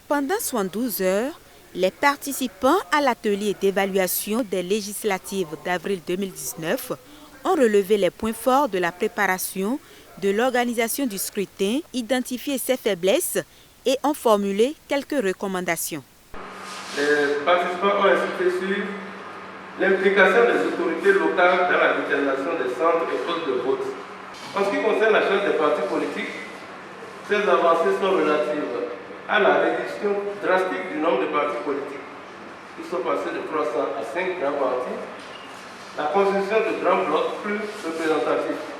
Pendant 72 heures, les participants à l'atelier d'évaluation des législatives d'avril 2019 ont relevé les points forts de la préparation de l'organisation du scrutin, identifié ses faiblesses et ont formulé quelques recommandations. Les participants ont insisté sur l'implication des autorités locales dans la détermination des centres et postes de vote. En ce qui concerne la charte des partis politiques, ces avancées sont relatives à la réduction drastique du nombre de partis politiques. Ils sont passés de 300 à 5 grands partis, la constitution de grands blocs plus représentatifs.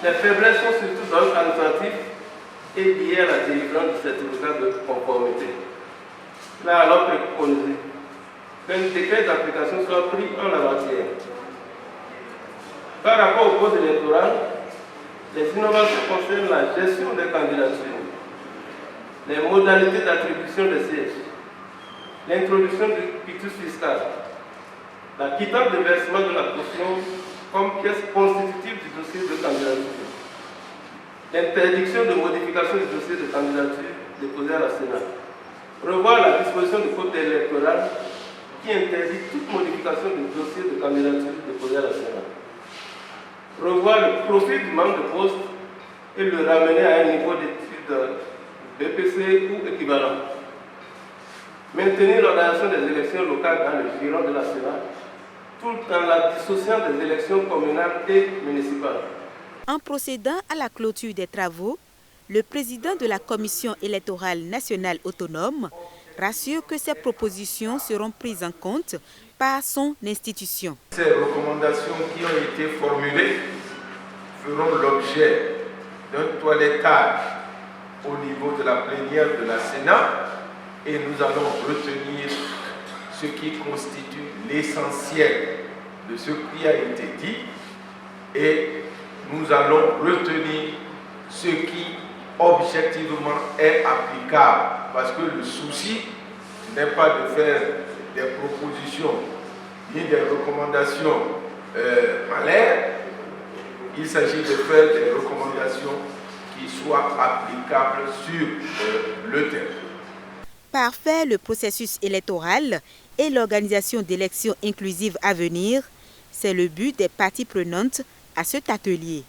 Les faiblesses sont surtout dans l'administratif et liées à la délivrance du certificat de conformité. Là, alors préconisé qu'un décret d'application soit pris en la matière. Par rapport au code électoral, les innovations concernent la gestion des candidatures, les modalités d'attribution des sièges, l'introduction du quitus fiscal, la quittance de versement de la caution comme pièce constitutive du dossier de candidature, l'interdiction de modification du dossier de candidature déposé à la Sénat, revoir la disposition du code électoral qui interdit toute modification du dossier de candidature déposé à la Sénat, revoir le profil du membre de poste et le ramener à un niveau d'études BPC ou équivalent, maintenir l'organisation des élections locales dans le giron de la Sénat, tout en la dissociant des élections communales et municipales. En procédant à la clôture des travaux, le président de la Commission électorale nationale autonome rassure que ces propositions seront prises en compte par son institution. Ces recommandations qui ont été formulées feront l'objet d'un toilettage au niveau de la plénière de la Sénat et nous allons retenir ce qui constitue l'essentiel de ce qui a été dit et nous allons retenir ce qui objectivement est applicable parce que le souci n'est pas de faire des propositions ni des recommandations en l'air, il s'agit de faire des recommandations qui soient applicables sur le terrain. Parfaire le processus électoral et l'organisation d'élections inclusives à venir, c'est le but des parties prenantes à cet atelier.